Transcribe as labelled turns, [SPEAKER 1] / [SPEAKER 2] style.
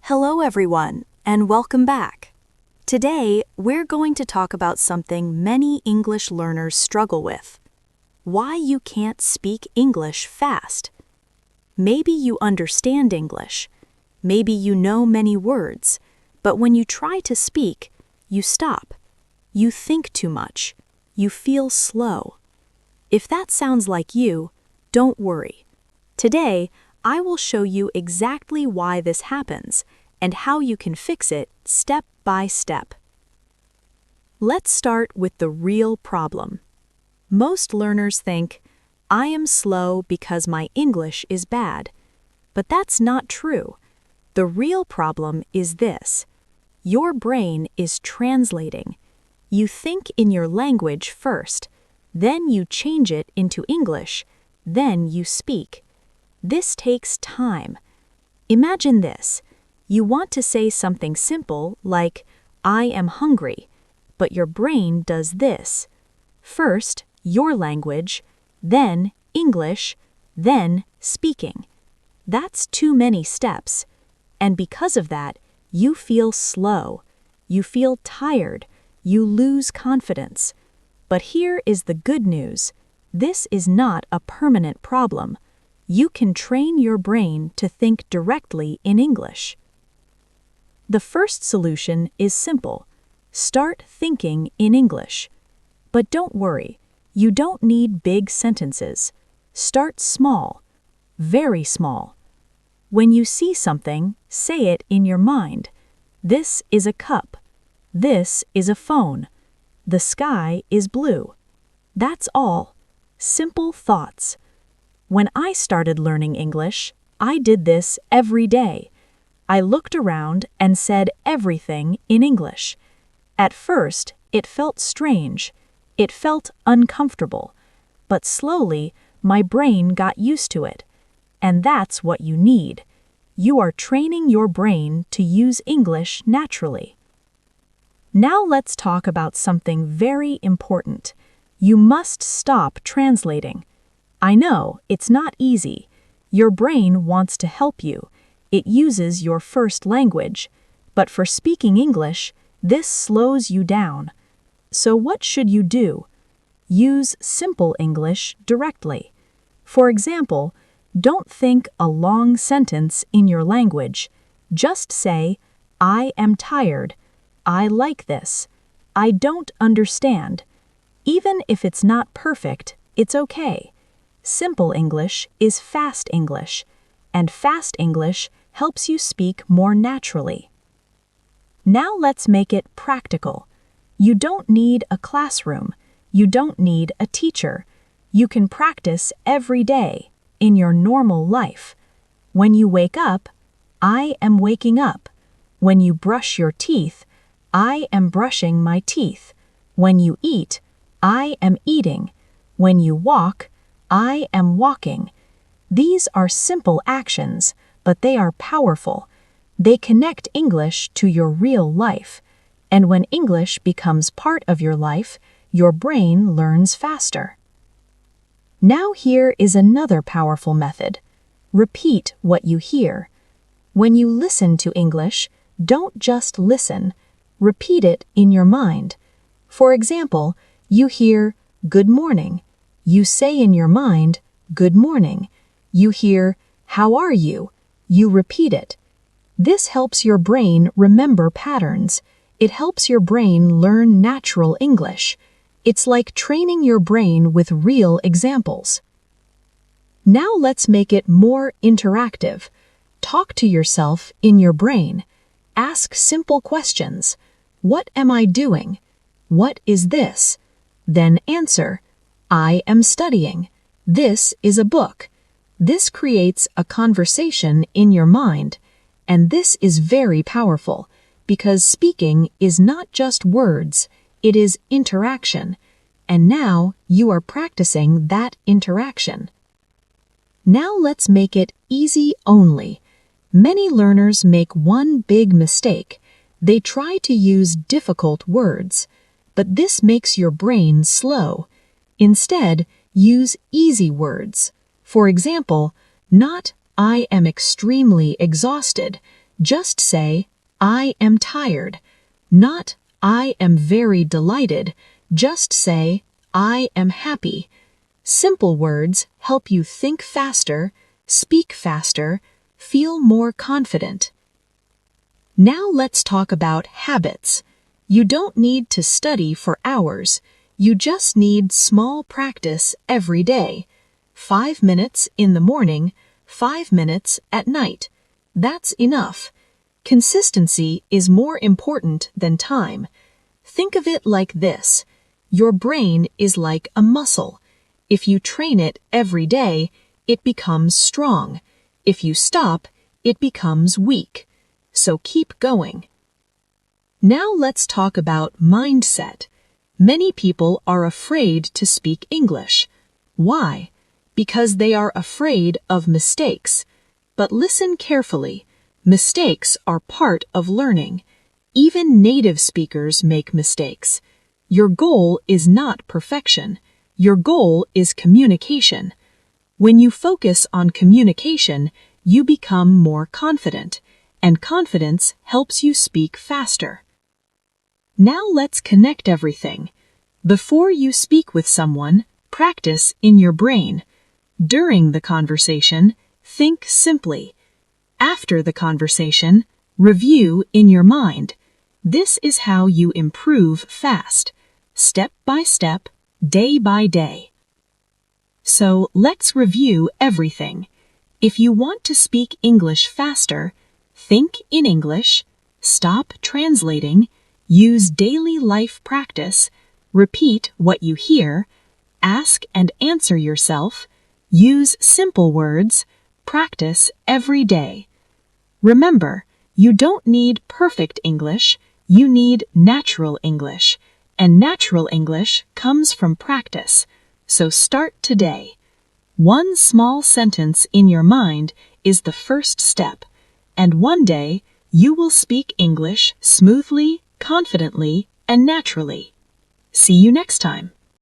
[SPEAKER 1] Hello everyone, and welcome back. Today, we're going to talk about something many English learners struggle with. Why you can't speak English fast. Maybe you understand English. Maybe you know many words, but when you try to speak, you stop. You think too much. You feel slow. If that sounds like you, don't worry. Today, I will show you exactly why this happens and how you can fix it step by step. Let's start with the real problem. Most learners think, I am slow because my English is bad. But that's not true. The real problem is this. Your brain is translating. You think in your language first, then you change it into English, then you speak. This takes time. Imagine this. You want to say something simple like, I am hungry, but your brain does this. First, your language, then English, then speaking. That's too many steps. And because of that, you feel slow. You feel tired. You lose confidence. But here is the good news. This is not a permanent problem. You can train your brain to think directly in English. The first solution is simple. Start thinking in English. But don't worry, you don't need big sentences. Start small, very small. When you see something, say it in your mind. This is a cup. This is a phone. The sky is blue. That's all. Simple thoughts. When I started learning English, I did this every day. I looked around and said everything in English. At first, it felt strange. It felt uncomfortable. But slowly, my brain got used to it. And that's what you need. You are training your brain to use English naturally. Now let's talk about something very important. You must stop translating. I know, it's not easy. Your brain wants to help you. It uses your first language. But for speaking English, this slows you down. So what should you do? Use simple English directly. For example, don't think a long sentence in your language. Just say, I am tired. I like this. I don't understand. Even if it's not perfect, it's okay. Simple English is fast English, and fast English helps you speak more naturally. Now let's make it practical. You don't need a classroom. You don't need a teacher. You can practice every day in your normal life. When you wake up, I am waking up. When you brush your teeth, I am brushing my teeth. When you eat, I am eating. When you walk, I am walking. These are simple actions, but they are powerful. They connect English to your real life. And when English becomes part of your life, your brain learns faster. Now here is another powerful method. Repeat what you hear. When you listen to English, don't just listen. Repeat it in your mind. For example, you hear, good morning. You say in your mind, good morning. You hear, how are you? You repeat it. This helps your brain remember patterns. It helps your brain learn natural English. It's like training your brain with real examples. Now let's make it more interactive. Talk to yourself in your brain. Ask simple questions. What am I doing? What is this? Then answer, I am studying. This is a book. This creates a conversation in your mind, and this is very powerful because speaking is not just words, it is interaction, and now you are practicing that interaction. Now let's make it easy only. Many learners make one big mistake. They try to use difficult words, but this makes your brain slow. Instead, use easy words. For example, not I am extremely exhausted. Just say, I am tired. Not, I am very delighted. Just say, I am happy. Simple words help you think faster, speak faster, feel more confident. Now let's talk about habits. You don't need to study for hours. You just need small practice every day. 5 minutes in the morning, 5 minutes at night. That's enough. Consistency is more important than time. Think of it like this. Your brain is like a muscle. If you train it every day, it becomes strong. If you stop, it becomes weak. So keep going. Now let's talk about mindset. Many people are afraid to speak English. Why? Because they are afraid of mistakes. But listen carefully. Mistakes are part of learning. Even native speakers make mistakes. Your goal is not perfection. Your goal is communication. When you focus on communication, you become more confident, and confidence helps you speak faster. Now let's connect everything. Before you speak with someone, practice in your brain. During the conversation, think simply. After the conversation, review in your mind. This is how you improve fast, step by step, day by day. So let's review everything. If you want to speak English faster, think in English, stop translating, use daily life practice, repeat what you hear, ask and answer yourself, use simple words, practice every day. Remember, you don't need perfect English, you need natural English, and natural English comes from practice. So start today. One small sentence in your mind is the first step, and one day you will speak English smoothly, confidently, and naturally. See you next time.